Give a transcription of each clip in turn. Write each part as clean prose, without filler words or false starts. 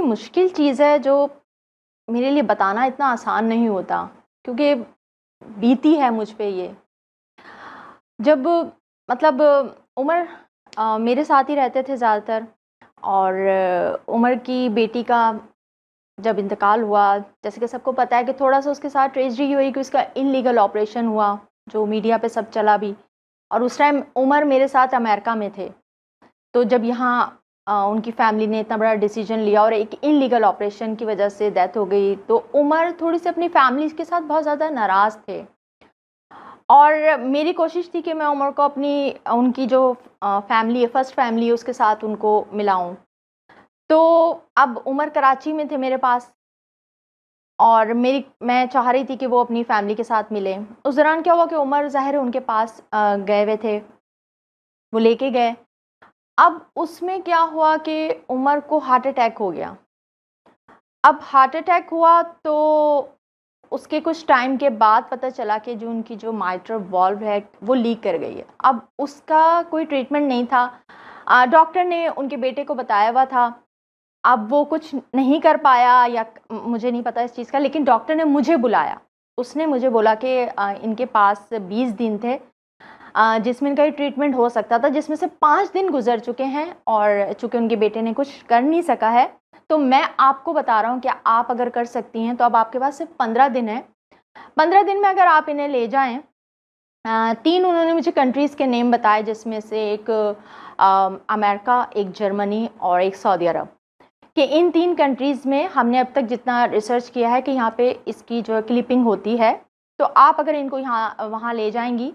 थोड़ी-सी मुश्किल चीज़ है जो मेरे लिए बताना इतना आसान नहीं होता, क्योंकि बीती है मुझ पे ये। जब मतलब उमर मेरे साथ ही रहते थे ज़्यादातर, और उमर की बेटी का जब इंतकाल हुआ, जैसे कि सबको पता है कि थोड़ा-सा उसके साथ ट्रेजेडी ये हुई कि उसका इल्लीगल ऑपरेशन हुआ, जो मीडिया पे सब चला भी। और उस टाइम उमर मेरे साथ अमेरिका में थे। तो जब यहाँ उनकी फैमिली ने इतना बड़ा डिसीजन लिया और एक इल्लीगल ऑपरेशन की वजह से डेथ हो गई, तो उमर थोड़ी-सी अपनी फैमिली के साथ बहुत ज़्यादा नाराज़ थे। और मेरी कोशिश थी कि मैं उमर को अपनी उनकी जो फैमिली है, फर्स्ट फैमिली है, उसके साथ उनको मिलाऊँ। तो अब उमर कराची में थे मेरे पास, और मैं चाह रही थी कि वो अपनी फैमिली के साथ मिलें। उस दौरान क्या हुआ कि उमर ज़ाहिर है उनके पास गए हुए थे, वो लेके गए। अब उसमें क्या हुआ कि उमर को हार्ट अटैक हो गया। अब हार्ट अटैक हुआ तो उसके कुछ टाइम के बाद पता चला कि जो उनकी जो माइट्रल वाल्व है वो लीक कर गई है। अब उसका कोई ट्रीटमेंट नहीं था। डॉक्टर ने उनके बेटे को बताया हुआ था। अब वो कुछ नहीं कर पाया, या मुझे नहीं पता इस चीज़ का, लेकिन डॉक्टर ने मुझे बुलाया। उसने मुझे बोला कि इनके पास 20 दिन थे जिसमें इनका ये ट्रीटमेंट हो सकता था, जिसमें से 5 दिन गुजर चुके हैं, और चूँकि उनके बेटे ने कुछ कर नहीं सका है, तो मैं आपको बता रहा हूँ कि आप अगर कर सकती हैं तो अब आपके पास सिर्फ 15 दिन है। 15 दिन में अगर आप इन्हें ले जाएँ, 3 उन्होंने मुझे कंट्रीज़ के नेम बताए, जिसमें से एक अमेरिका, एक जर्मनी और एक सऊदी अरब, कि इन 3 कंट्रीज़ में हमने अब तक जितना रिसर्च किया है कि यहाँ पे इसकी जो क्लिपिंग होती है, तो आप अगर इनको यहाँ वहाँ ले जाएँगी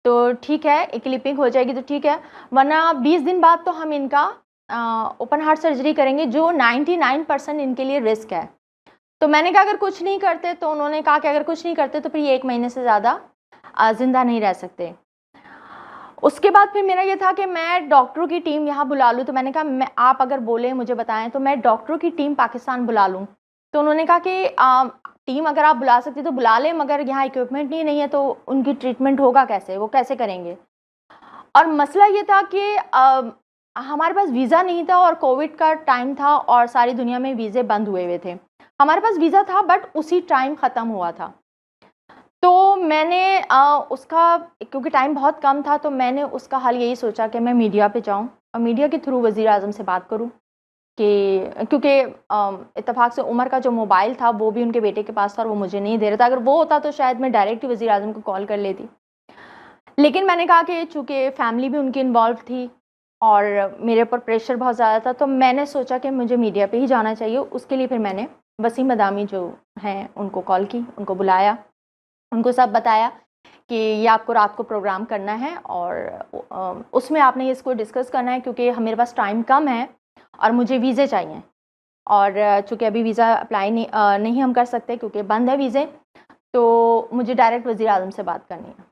तो ठीक है, एक क्लिपिंग हो जाएगी तो ठीक है, वरना 20 दिन बाद तो हम इनका ओपन हार्ट सर्जरी करेंगे, जो 99% इनके लिए रिस्क है। तो मैंने कहा अगर कुछ नहीं करते, तो उन्होंने कहा कि अगर कुछ नहीं करते तो फिर ये 1 महीने से ज़्यादा ज़िंदा नहीं रह सकते। उसके बाद फिर मेरा ये था कि मैं डॉक्टरों की टीम यहाँ बुला लूँ, तो मैंने कहा मैं आप अगर बोले मुझे बताएं तो मैं डॉक्टरों की टीम पाकिस्तान बुला लूँ। तो उन्होंने कहा कि टीम अगर आप बुला सकती तो बुला लें, मगर यहाँ इक्विपमेंट ही नहीं है तो उनकी ट्रीटमेंट होगा कैसे, वो कैसे करेंगे। और मसला ये था कि हमारे पास वीज़ा नहीं था, और कोविड का टाइम था और सारी दुनिया में वीज़े बंद हुए थे। हमारे पास वीज़ा था बट उसी टाइम ख़त्म हुआ था। तो मैंने उसका, क्योंकि टाइम बहुत कम था, तो मैंने उसका हल यही सोचा कि मैं मीडिया पे जाऊँ और मीडिया के थ्रू वज़ीर-ए-आज़म से बात करूँ, कि क्योंकि इत्तेफ़ाक से उमर का जो मोबाइल था वो भी उनके बेटे के पास था और वो मुझे नहीं दे रहा था। अगर वो होता तो शायद मैं डायरेक्ट ही वज़ीर-ए-आज़म को कॉल कर लेती। लेकिन मैंने कहा कि चूँकि फैमिली भी उनकी इन्वॉल्व थी और मेरे ऊपर प्रेशर बहुत ज़्यादा था, तो मैंने सोचा कि मुझे मीडिया पे ही जाना चाहिए। उसके लिए फिर मैंने वसीम मदामी जो हैं उनको कॉल की, उनको बुलाया, उनको सब बताया कि ये आपको रात को प्रोग्राम करना है और उसमें आपने इसको डिस्कस करना है, क्योंकि मेरे पास टाइम कम है और मुझे वीज़े चाहिए, और चूँकि अभी वीज़ा अप्लाई नहीं हम कर सकते क्योंकि बंद है वीज़े, तो मुझे डायरेक्ट वज़ीर-ए-आज़म से बात करनी है।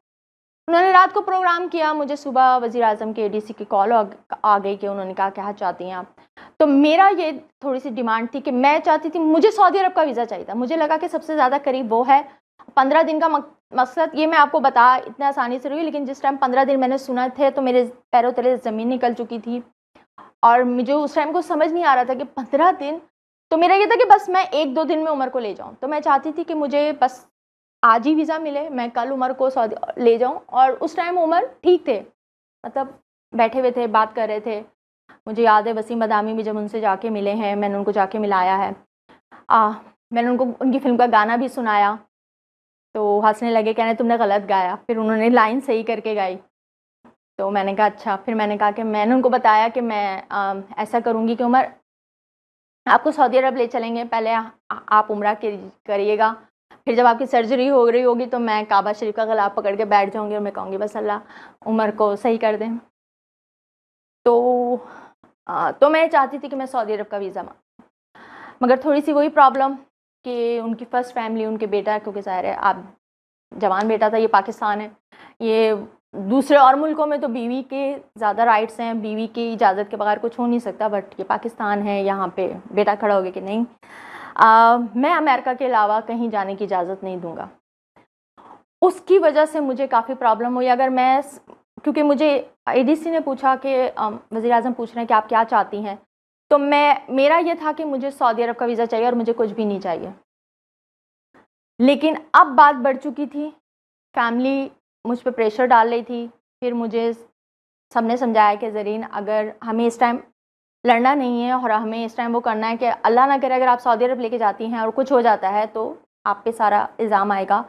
उन्होंने रात को प्रोग्राम किया, मुझे सुबह वज़ीर-ए-आज़म के एडीसी की कॉल आ गई कि उन्होंने कहा क्या चाहती हैं आप? तो मेरा ये थोड़ी-सी डिमांड थी कि मैं चाहती थी, मुझे सऊदी अरब का वीज़ा चाहिए था। मुझे लगा कि सबसे ज़्यादा करीब वो है। 15 दिन का मकसद ये मैं आपको बता इतना आसानी से रही, लेकिन जिस टाइम 15 दिन मैंने सुना थे तो मेरे पैरों तले ज़मीन निकल चुकी थी, और मुझे उस टाइम को समझ नहीं आ रहा था कि 15 दिन। तो मेरा ये था कि बस मैं 1-2 दिन में उमर को ले जाऊँ। तो मैं चाहती थी कि मुझे बस आज ही वीज़ा मिले, मैं कल उमर को सऊदी ले जाऊँ। और उस टाइम उमर ठीक थे, मतलब बैठे हुए थे, बात कर रहे थे। मुझे याद है वसीम मदामी भी जब उनसे जाके मिले हैं, मैंने उनको जाके मिलाया है। मैंने उनको उनकी फ़िल्म का गाना भी सुनाया, तो हँसने लगे, कहने तुमने गलत गाया। फिर उन्होंने लाइन सही करके गाई। तो मैंने कहा अच्छा। फिर मैंने कहा कि मैंने उनको बताया कि मैं ऐसा करूँगी कि उमर आपको सऊदी अरब ले चलेंगे, पहले आप उम्रा करिएगा, फिर जब आपकी सर्जरी हो रही होगी तो मैं काबा शरीफ का गला पकड़ के बैठ जाऊँगी और मैं कहूँगी बस अल्लाह उमर को सही कर दें। तो मैं चाहती थी कि मैं सऊदी अरब का वीज़ा मगर थोड़ी-सी वही प्रॉब्लम कि उनकी फ़र्स्ट फैमिली, उनके बेटा, क्योंकि ज़ाहिर है आप जवान बेटा था, ये पाकिस्तान है। ये दूसरे और मुल्कों में तो बीवी के ज़्यादा राइट्स हैं, बीवी की इजाज़त के बगैर कुछ हो नहीं सकता, बट ये पाकिस्तान है, यहाँ पे बेटा खड़ा हो गया कि नहीं, मैं अमेरिका के अलावा कहीं जाने की इजाज़त नहीं दूँगा। उसकी वजह से मुझे काफ़ी प्रॉब्लम हुई। अगर मैं क्योंकि मुझे एडीसी ने पूछा कि वज़ीर-ए-आज़म पूछ रहे हैं कि आप क्या चाहती हैं? तो मेरा ये था कि मुझे सऊदी अरब का वीज़ा चाहिए और मुझे कुछ भी नहीं चाहिए। लेकिन अब बात बढ़ चुकी थी, फैमिली मुझ पे प्रेशर डाल रही थी। फिर मुझे सबने समझाया कि ज़रीन, अगर हमें इस टाइम लड़ना नहीं है और हमें इस टाइम वो करना है कि अल्लाह ना करे अगर आप सऊदी अरब लेके जाती हैं और कुछ हो जाता है तो आप पे सारा इल्ज़ाम आएगा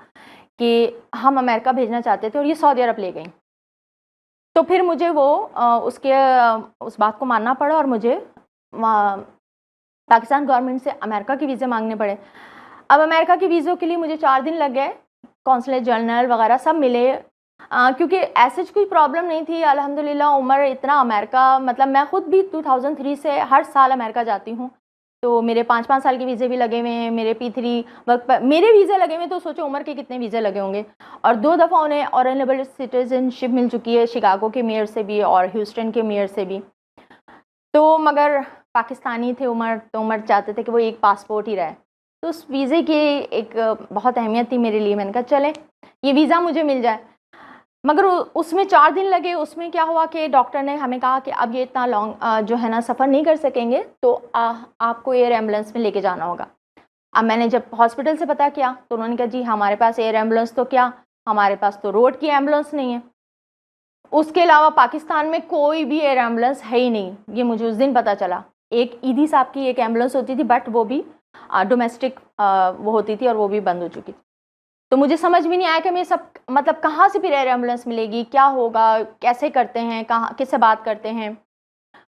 कि हम अमेरिका भेजना चाहते थे और ये सऊदी अरब ले गई। तो फिर मुझे उस बात को मानना पड़ा और मुझे पाकिस्तान गवर्नमेंट से अमेरिका के वीज़े मांगने पड़े। अब अमेरिका के वीज़ों के लिए मुझे 4 दिन लग गए, कौंसलेट जनरल वगैरह सब मिले, क्योंकि ऐसे कोई प्रॉब्लम नहीं थी। अल्हम्दुलिल्लाह उमर इतना अमेरिका, मतलब मैं ख़ुद भी 2003 से हर साल अमेरिका जाती हूँ, तो मेरे 5-5 साल के वीज़े भी लगे हुए हैं। मेरे P3 वर्क पर मेरे वीज़े लगे हुए, तो सोचो उमर के कितने वीज़े लगे होंगे। और 2 दफ़ा उन्हें ऑनरेबल सिटीजनशिप मिल चुकी है, शिकागो के मेयर से भी और ह्यूस्टन के मेयर से भी। तो मगर पाकिस्तानी थे उमर, तो उमर चाहते थे कि वो एक पासपोर्ट ही रहे, तो उस वीज़े की एक बहुत अहमियत थी मेरे लिए। मैंने कहा चले ये वीज़ा मुझे मिल जाए। मगर उसमें 4 दिन लगे। उसमें क्या हुआ कि डॉक्टर ने हमें कहा कि अब ये इतना लॉन्ग जो है ना सफ़र नहीं कर सकेंगे, तो आपको एयर एम्बुलेंस में लेके जाना होगा। अब मैंने जब हॉस्पिटल से पता किया तो उन्होंने कहा जी हमारे पास एयर एम्बुलेंस तो क्या, हमारे पास तो रोड की एम्बुलेंस नहीं है। उसके अलावा पाकिस्तान में कोई भी एयर एम्बुलेंस है ही नहीं, ये मुझे उस दिन पता चला। एक ईदी साहब की एक एम्बुलेंस होती थी, बट वो भी डोमेस्टिक वो होती थी और वो भी बंद हो चुकी थी। तो मुझे समझ भी नहीं आया कि मैं सब मतलब कहाँ से फिर एयर एम्बुलेंस मिलेगी, क्या होगा, कैसे करते हैं, कहाँ किससे बात करते हैं।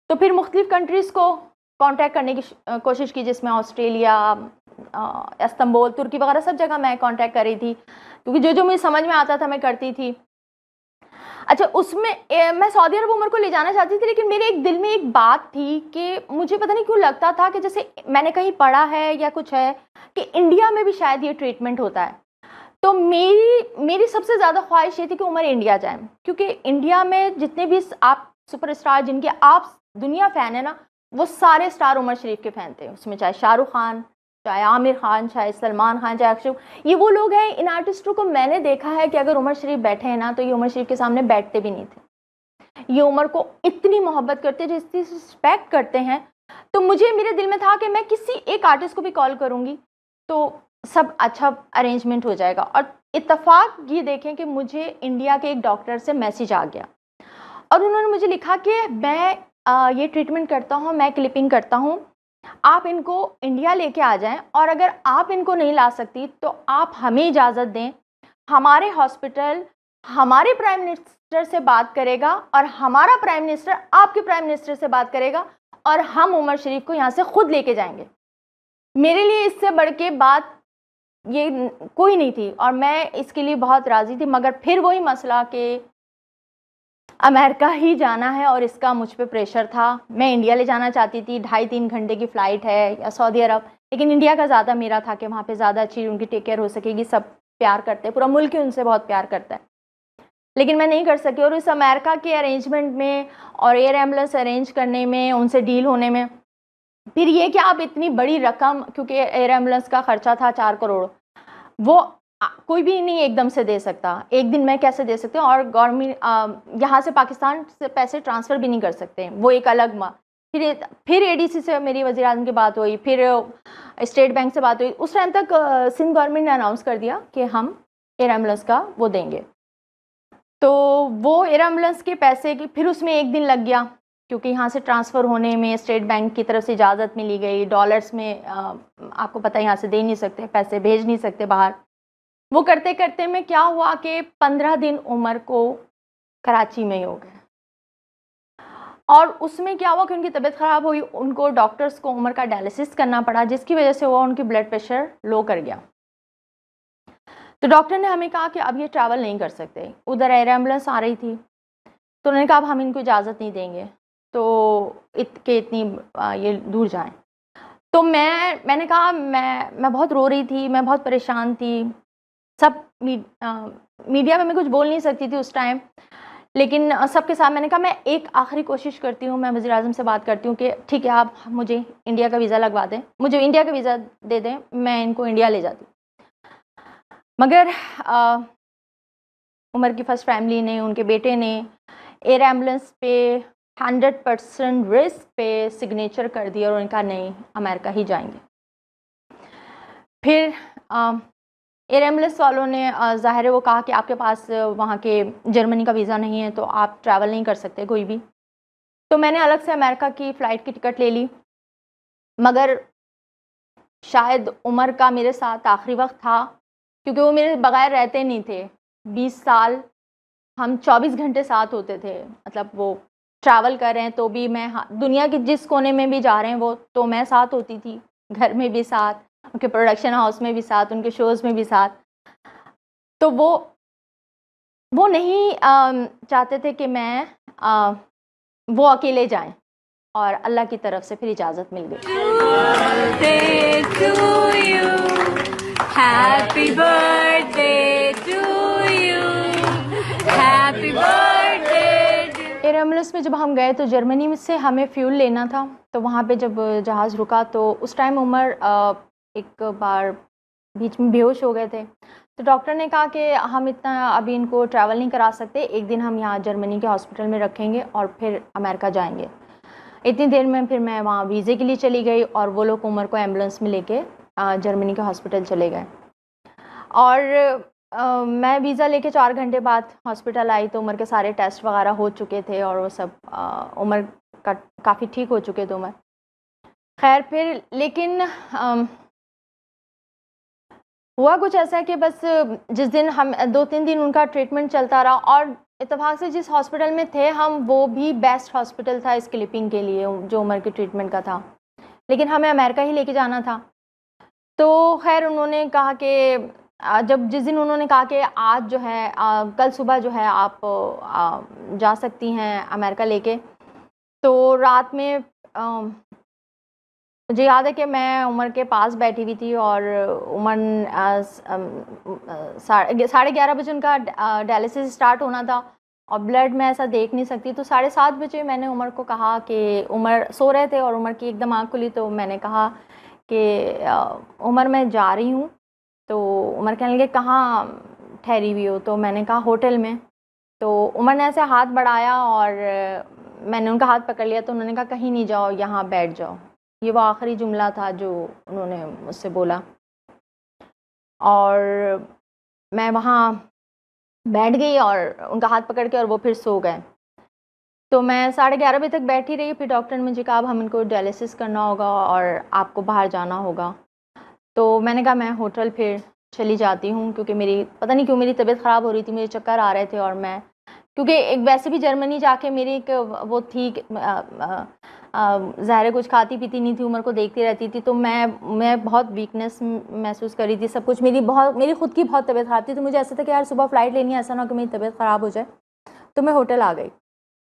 तो फिर मुख्तलिफ कंट्रीज़ को कांटेक्ट करने की कोशिश की, जिसमें ऑस्ट्रेलिया, इस्तांबुल, तुर्की वगैरह सब जगह मैं कांटेक्ट कर रही थी, क्योंकि जो मुझे समझ में आता था मैं करती थी। अच्छा, उसमें मैं सऊदी अरब उमर को ले जाना चाहती थी, लेकिन मेरे एक दिल में एक बात थी कि मुझे पता नहीं क्यों लगता था कि जैसे मैंने कहीं पढ़ा है या कुछ है कि इंडिया में भी शायद ये ट्रीटमेंट होता है। तो मेरी सबसे ज़्यादा ख्वाहिश ये थी कि उमर इंडिया जाए, क्योंकि इंडिया में जितने भी आप सुपरस्टार जिनके आप दुनिया फ़ैन है ना, वो सारे स्टार उमर शरीफ के फ़ैन थे। उसमें चाहे शाहरुख खान, चाहे आमिर खान, चाहे सलमान खान, चाहे अक्षय, ये वो लोग हैं। इन आर्टिस्टों को मैंने देखा है कि अगर उमर शरीफ बैठे हैं ना, तो ये उमर शरीफ के सामने बैठते भी नहीं थे। ये उमर को इतनी मोहब्बत करते, जितनी रिस्पेक्ट करते हैं। तो मुझे मेरे दिल में था कि मैं किसी एक आर्टिस्ट को भी कॉल करूँगी तो सब अच्छा अरेंजमेंट हो जाएगा। और इत्तेफाक ये देखें कि मुझे इंडिया के एक डॉक्टर से मैसेज आ गया और उन्होंने मुझे लिखा कि मैं ये ट्रीटमेंट करता हूँ, मैं क्लिपिंग करता हूँ, आप इनको इंडिया लेके आ जाएं, और अगर आप इनको नहीं ला सकती तो आप हमें इजाज़त दें। हमारे हॉस्पिटल हमारे प्राइम मिनिस्टर से बात करेगा और हमारा प्राइम मिनिस्टर आपके प्राइम मिनिस्टर से बात करेगा और हम उमर शरीफ को यहाँ से खुद लेके जाएंगे। मेरे लिए इससे बढ़ के बात ये कोई नहीं थी और मैं इसके लिए बहुत राज़ी थी। मगर फिर वही मसला कि अमेरिका ही जाना है और इसका मुझ पे प्रेशर था। मैं इंडिया ले जाना चाहती थी, 2.5-3 घंटे की फ़्लाइट है, या सऊदी अरब, लेकिन इंडिया का ज़्यादा मेरा था कि वहाँ पे ज़्यादा अच्छी उनकी टेक केयर हो सकेगी। सब प्यार करते हैं, पूरा मुल्क ही उनसे बहुत प्यार करता है, लेकिन मैं नहीं कर सकी। और इस अमेरिका के अरेंजमेंट में और एयर एम्बुलेंस अरेंज करने में, उनसे डील होने में, फिर ये कि आप इतनी बड़ी रकम, क्योंकि एयर एम्बुलेंस का खर्चा था 4 करोड़, वो कोई भी नहीं एकदम से दे सकता। एक दिन में कैसे दे सकते हैं, और गवर्नमेंट यहाँ से पाकिस्तान से पैसे ट्रांसफ़र भी नहीं कर सकते, वो एक अलग फिर एडीसी से मेरी वज़ीर आज़म की बात हुई, फिर स्टेट बैंक से बात हुई। उस टाइम तक सिंध गवर्नमेंट ने अनाउंस कर दिया कि हम एयर एम्बुलेंस का वो देंगे। तो वो एयर एम्बुलेंस के पैसे की फिर उसमें एक दिन लग गया, क्योंकि यहाँ से ट्रांसफ़र होने में स्टेट बैंक की तरफ से इजाज़त मिली गई। डॉलर्स में आपको पता है यहाँ से दे नहीं सकते, पैसे भेज नहीं सकते बाहर। वो करते करते में क्या हुआ कि 15 दिन उमर को कराची में ही हो गए। और उसमें क्या हुआ कि उनकी तबीयत ख़राब हुई, उनको डॉक्टर्स को उमर का डायलिसिस करना पड़ा, जिसकी वजह से वो उनकी ब्लड प्रेशर लो कर गया। तो डॉक्टर ने हमें कहा कि अब ये ट्रैवल नहीं कर सकते। उधर एयर एम्बुलेंस आ रही थी, तो उन्होंने कहा अब हम इनको इजाज़त नहीं देंगे तो इतनी ये दूर जाएं। तो मैंने कहा, मैं बहुत रो रही थी, मैं बहुत परेशान थी। सब मीडिया में मैं कुछ बोल नहीं सकती थी उस टाइम, लेकिन सबके साथ मैंने कहा मैं एक आखिरी कोशिश करती हूँ, मैं वज़ीर आज़म से बात करती हूँ कि ठीक है आप मुझे इंडिया का वीज़ा लगवा दें, मुझे इंडिया का वीज़ा दे दें, मैं इनको इंडिया ले जाती। मगर उमर की फ़र्स्ट फैमिली ने, उनके बेटे ने एयर एम्बुलेंस पे 100% रिस्क पे सिग्नेचर कर दिया और उनका नहीं, अमेरिका ही जाएंगे। फिर एयर एम्बुलेंस वालों ने ज़ाहिर है वो कहा कि आपके पास वहाँ के जर्मनी का वीज़ा नहीं है तो आप ट्रैवल नहीं कर सकते कोई भी। तो मैंने अलग से अमेरिका की फ़्लाइट की टिकट ले ली, मगर शायद उमर का मेरे साथ आखिरी वक्त था, क्योंकि वो मेरे बगैर रहते नहीं थे। 20 साल हम 24 घंटे साथ होते थे, मतलब वो ट्रैवल कर रहे हैं तो भी मैं, दुनिया के जिस कोने में भी जा रहे हैं वो तो मैं साथ होती थी, घर में भी साथ, उनके प्रोडक्शन हाउस में भी साथ, उनके शोज़ में भी साथ। तो वो नहीं चाहते थे कि मैं वो अकेले जाएं, और अल्लाह की तरफ से फिर इजाज़त मिल गई। Happy birthday to you, happy birthday to you। Air ambulance में जब हम गए तो जर्मनी से हमें फ्यूल लेना था, तो वहाँ पे जब जहाज़ रुका तो उस टाइम उमर एक बार बीच में बेहोश हो गए थे। तो डॉक्टर ने कहा कि हम इतना अभी इनको ट्रैवल नहीं करा सकते, एक दिन हम यहाँ जर्मनी के हॉस्पिटल में रखेंगे और फिर अमेरिका जाएंगे। इतनी देर में फिर मैं वहाँ वीज़े के लिए चली गई और वो लोग उमर को एम्बुलेंस में लेके जर्मनी के हॉस्पिटल चले गए। और मैं वीज़ा लेके 4 घंटे बाद हॉस्पिटल आई तो उमर के सारे टेस्ट वगैरह हो चुके थे और वो सब उमर का काफ़ी ठीक हो चुके थे उमर। खैर फिर लेकिन हुआ कुछ ऐसा है कि बस जिस दिन हम 2-3 दिन उनका ट्रीटमेंट चलता रहा, और इत्तेफाक से जिस हॉस्पिटल में थे हम वो भी बेस्ट हॉस्पिटल था इस क्लिपिंग के लिए जो उमर के ट्रीटमेंट का था, लेकिन हमें अमेरिका ही लेके जाना था। तो खैर उन्होंने कहा कि जिस दिन उन्होंने कहा कि आज जो है कल सुबह जो है आप जा सकती हैं अमेरिका लेके, तो रात में मुझे याद है कि मैं उमर के पास बैठी हुई थी और उमर 11:30 बजे उनका डायलिसिस स्टार्ट होना था और ब्लड मैं ऐसा देख नहीं सकती। तो 7:30 बजे मैंने उमर को कहा कि उमर सो रहे थे और उमर की एकदम आँख खुली, तो मैंने कहा कि उमर मैं जा रही हूँ। तो उमर कहने लगे कहाँ ठहरी हुई हो? तो मैंने कहा होटल में। तो उमर ने ऐसे हाथ बढ़ाया और मैंने उनका हाथ पकड़ लिया, तो उन्होंने कहा कहीं नहीं जाओ, यहाँ बैठ जाओ। ये वो आखिरी जुमला था जो उन्होंने मुझसे बोला और मैं वहाँ बैठ गई और उनका हाथ पकड़ के, और वो फिर सो गए। तो मैं 11:30 बजे तक बैठी रही। फिर डॉक्टर ने मुझे कहा अब हम इनको डायलिसिस करना होगा और आपको बाहर जाना होगा। तो मैंने कहा मैं होटल फिर चली जाती हूँ, क्योंकि मेरी पता नहीं क्यों मेरी तबीयत ख़राब हो रही थी, मुझे चक्कर आ रहे थे और मैं क्योंकि एक वैसे भी जर्मनी जाके मेरी एक वो थी ज़ाहिर कुछ खाती पीती नहीं थी, उमर को देखती रहती थी, तो मैं बहुत वीकनेस महसूस कर रही थी, सब कुछ मेरी खुद की बहुत तबीयत ख़राब थी। तो मुझे ऐसा था कि यार सुबह फ़्लाइट लेनी है, ऐसा ना कि मेरी तबीयत ख़राब हो जाए। तो मैं होटल आ गई।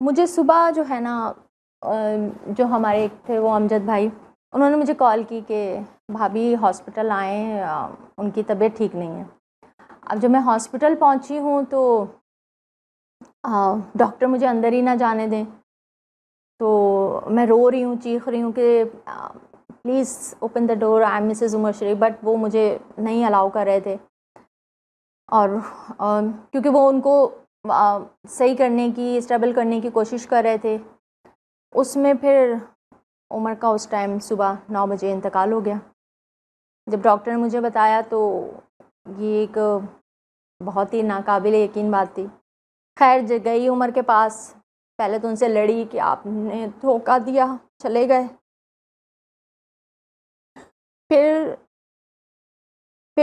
मुझे सुबह जो है ना जो हमारे एक थे वो अमजद भाई, उन्होंने मुझे कॉल की कि भाभी हॉस्पिटल आए, उनकी तबीयत ठीक नहीं है। अब जब मैं हॉस्पिटल पहुंची हूं तो डॉक्टर मुझे अंदर ही ना जाने दें, तो मैं रो रही हूँ, चीख रही हूँ कि please open the door, I am Mrs Umar Sharif, but वो मुझे नहीं अलाउ कर रहे थे। और क्योंकि वो उनको सही करने की, स्टेबल करने की कोशिश कर रहे थे। उसमें फिर उमर का उस टाइम सुबह 9 बजे इंतकाल हो गया। जब डॉक्टर ने मुझे बताया तो ये एक बहुत ही नाकाबिल यकीन बात थी। खैर गई उमर के पास, पहले तो उनसे लड़ी कि आपने धोखा दिया, चले गए। फिर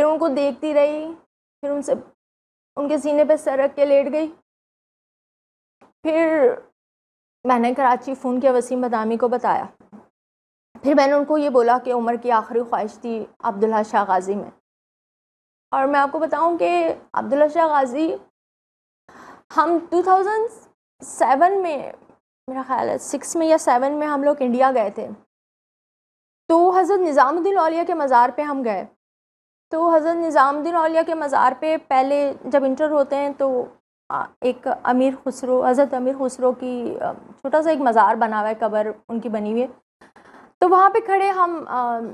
उनको देखती रही, फिर उनके सीने पे सर रख के लेट गई। फिर मैंने कराची फ़ोन किया, वसीम बदामी को बताया। फिर मैंने उनको ये बोला कि उमर की आखिरी ख्वाहिश थी अब्दुल्ला शाह गाज़ी में। और मैं आपको बताऊं कि अब्दुल्ला शाह गाज़ी हम 2007 में, मेरा ख्याल है 6 में या 7 में हम लोग इंडिया गए थे। तो हज़रत निज़ामुद्दीन औलिया के मज़ार पे हम गए। तो हज़रत निज़ामुद्दीन औलिया के मज़ार पे पहले जब इंटर होते हैं तो एक अमीर खुसरो, हज़रत अमीर खुसरो की छोटा सा एक मज़ार बना हुआ है, कब्र उनकी बनी हुई है। तो वहाँ पे खड़े हम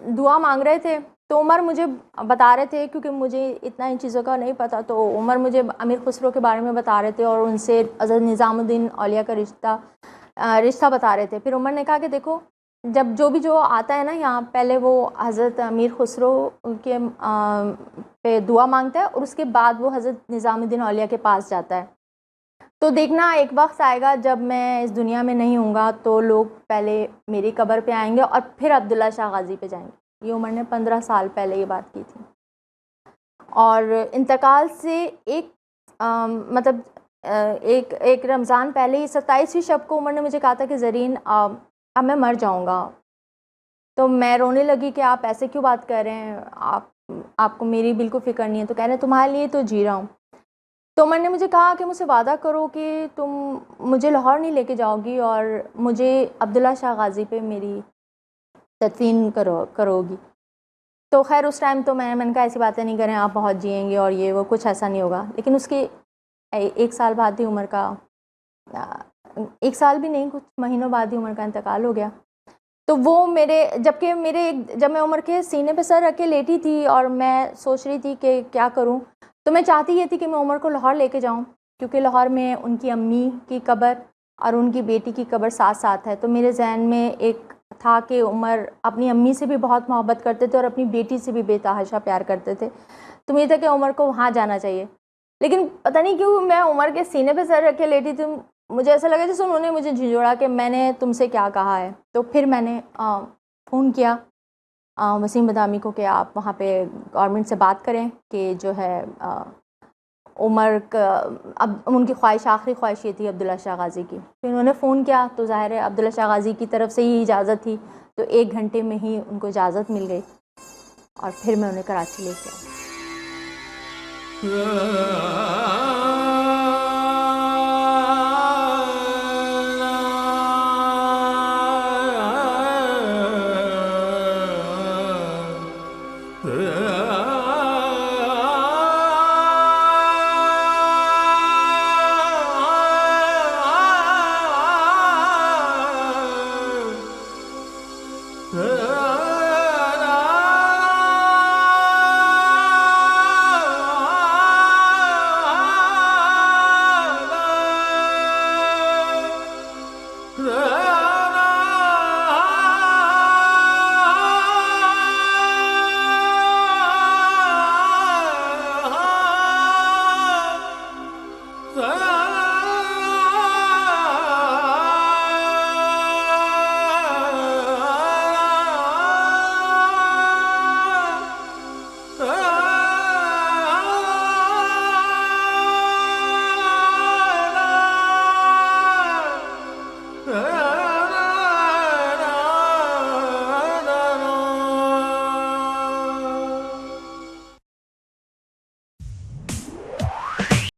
दुआ मांग रहे थे। तो उमर मुझे बता रहे थे, क्योंकि मुझे इतना इन चीज़ों का नहीं पता, तो उमर मुझे अमीर खुसरो के बारे में बता रहे थे और उनसे हज़रत निज़ामुद्दीन औलिया का रिश्ता रिश्ता बता रहे थे। फिर उमर ने कहा कि देखो, जब जो आता है ना यहाँ, पहले वो हज़रत अमीर खुसरो के पे दुआ मांगता है और उसके बाद वो हज़रत निज़ामुद्दीन औलिया के पास जाता है। तो देखना एक वक्त आएगा जब मैं इस दुनिया में नहीं हूँगा तो लोग पहले मेरी कब्र पे आएंगे और फिर अब्दुल्ला शाह गाज़ी पे जाएंगे। ये उमर ने 15 साल पहले ये बात की थी। और इंतकाल से मतलब एक रमज़ान पहले ही 27वीं शब को उमर ने मुझे कहा था कि ज़रीन अब मैं मर जाऊँगा। तो मैं रोने लगी कि आप ऐसे क्यों बात कर रहे हैं, आपको मेरी बिल्कुल फ़िक्र नहीं है। तो कह रहे हैं तुम्हारे लिए तो जी रहा हूँ। तो उमर ने मुझे कहा कि मुझसे वादा करो कि तुम मुझे लाहौर नहीं लेके जाओगी और मुझे अब्दुल्ला शाह गाज़ी पे मेरी तदफीन करोगी। तो खैर उस टाइम तो मैंने कहा ऐसी बातें नहीं करें, आप बहुत जिएंगे और ये वो, कुछ ऐसा नहीं होगा। लेकिन उसके 1 साल बाद ही उमर का 1 साल भी नहीं, कुछ महीनों बाद ही उमर का इंतकाल हो गया। तो वो जब मैं उमर के सीने पे सर रख के लेटी थी और मैं सोच रही थी कि क्या करूं, तो मैं चाहती ये थी कि मैं उमर को लाहौर लेके जाऊं, क्योंकि लाहौर में उनकी अम्मी की कब्र और उनकी बेटी की कब्र साथ साथ है। तो मेरे जहन में एक था कि उमर अपनी अम्मी से भी बहुत मोहब्बत करते थे और अपनी बेटी से भी बेतहाशा प्यार करते थे। तो मुझे था कि उमर को वहाँ जाना चाहिए। लेकिन पता नहीं क्यों मैं उमर के सीने पे सर रख के लेटी थी, मुझे ऐसा लगा जैसे उन्होंने मुझे झिझोड़ा कि मैंने तुमसे क्या कहा है। तो फिर मैंने फ़ोन किया वसीम बदामी को कि आप वहाँ पे गवर्नमेंट से बात करें कि जो है उमर का अब उनकी ख्वाहिश, आखिरी ख्वाहिश ये थी अब्दुल्ला शाह गाज़ी की। फिर उन्होंने फ़ोन किया तो ज़ाहिर है अब्दुल्ला शाह गाज़ी की तरफ से ही इजाज़त थी, तो 1 घंटे में ही उनको इजाज़त मिल गई और फिर मैं उन्हें कराची लेके आई।